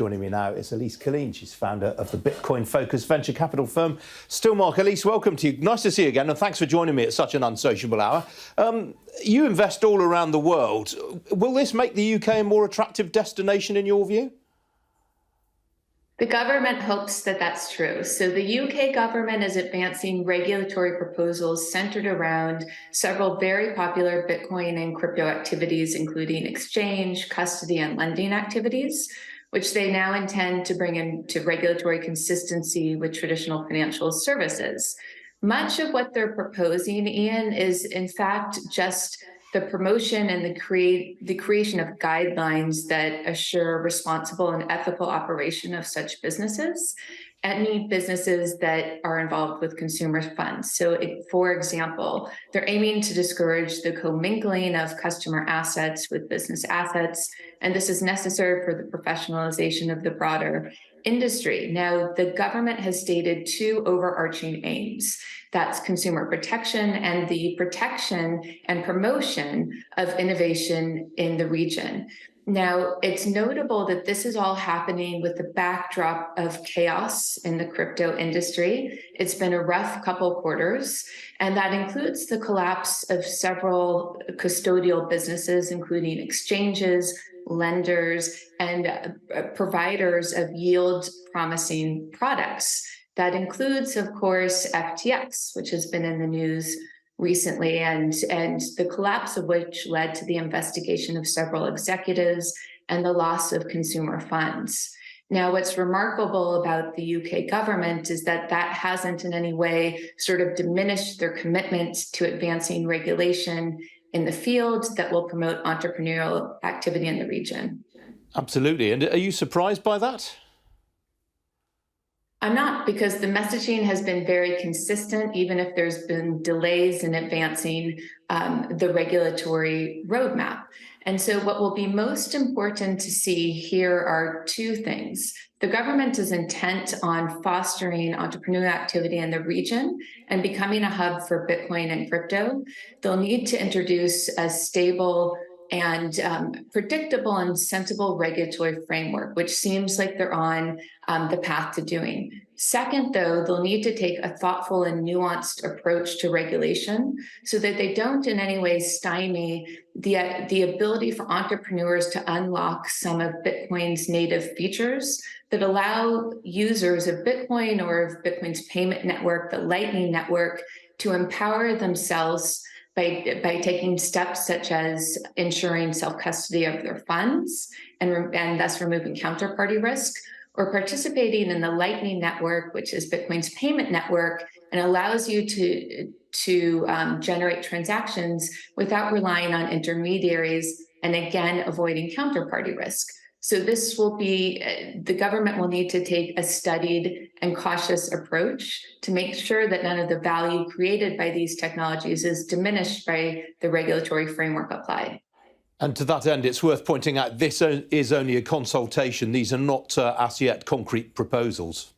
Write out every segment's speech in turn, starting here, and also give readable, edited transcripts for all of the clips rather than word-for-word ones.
Joining me now is Alyse Killeen. She's founder of the Bitcoin-focused venture capital firm Stillmark. Alyse, welcome to you. Nice to see you again, and thanks for joining me at such an unsociable hour. You invest all around the world. Will this make the UK a more attractive destination in your view? The government hopes that that's true. So the UK government is advancing regulatory proposals centered around several very popular Bitcoin and crypto activities, including exchange, custody, and lending activities, which they now intend to bring into regulatory consistency with traditional financial services. Much of what they're proposing, Ian, is in fact just the promotion and the creation of guidelines that assure responsible and ethical operation of such businesses, any businesses that are involved with consumer funds. So, for example, they're aiming to discourage the commingling of customer assets with business assets, and this is necessary for the professionalization of the broader industry. Now, the government has stated two overarching aims. That's consumer protection and the protection and promotion of innovation in the region. Now, it's notable that this is all happening with the backdrop of chaos in the crypto industry. It's been a rough couple quarters, and that includes the collapse of several custodial businesses, including exchanges, lenders, and providers of yield-promising products. That includes, of course, FTX, which has been in the news recently, and the collapse of which led to the investigation of several executives and the loss of consumer funds. Now, what's remarkable about the UK government is that that hasn't in any way sort of diminished their commitment to advancing regulation in the field that will promote entrepreneurial activity in the region. Absolutely. And are you surprised by that? I'm not, because the messaging has been very consistent, even if there's been delays in advancing the regulatory roadmap. And so what will be most important to see here are two things. The government is intent on fostering entrepreneurial activity in the region and becoming a hub for Bitcoin and crypto. They'll need to introduce a stable and predictable and sensible regulatory framework, which seems like they're on the path to doing. Second, though, they'll need to take a thoughtful and nuanced approach to regulation so that they don't in any way stymie the ability for entrepreneurs to unlock some of Bitcoin's native features that allow users of Bitcoin or of Bitcoin's payment network, the Lightning Network, to empower themselves by taking steps such as ensuring self-custody of their funds and thus removing counterparty risk, or participating in the Lightning Network, which is Bitcoin's payment network, and allows you to generate transactions without relying on intermediaries and, again, avoiding counterparty risk. So this will be, the government will need to take a studied and cautious approach to make sure that none of the value created by these technologies is diminished by the regulatory framework applied. And to that end, it's worth pointing out this is only a consultation. These are not as yet concrete proposals.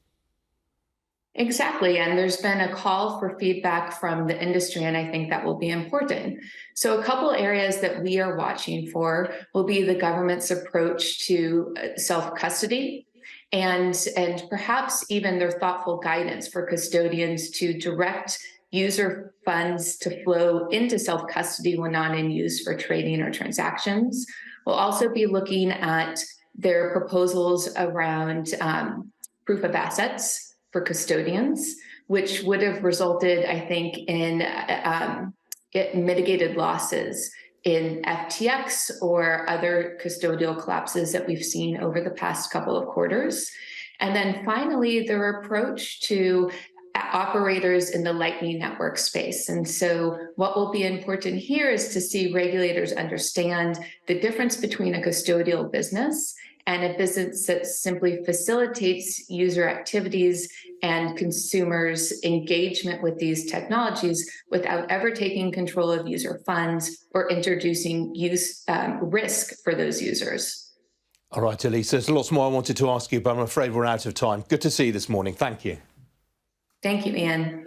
Exactly, and there's been a call for feedback from the industry, and I think that will be important. So a couple areas that we are watching for will be the government's approach to self-custody and perhaps even their thoughtful guidance for custodians to direct user funds to flow into self-custody when not in use for trading or transactions. We'll also be looking at their proposals around proof of assets for custodians, which would have resulted, I think, in mitigated losses in FTX or other custodial collapses that we've seen over the past couple of quarters. And then finally, their approach to operators in the Lightning Network space. And so what will be important here is to see regulators understand the difference between a custodial business and a business that simply facilitates user activities and consumers' engagement with these technologies without ever taking control of user funds or introducing risk for those users. All right, Alyse, there's lots more I wanted to ask you, but I'm afraid we're out of time. Good to see you this morning. Thank you. Thank you, Ian.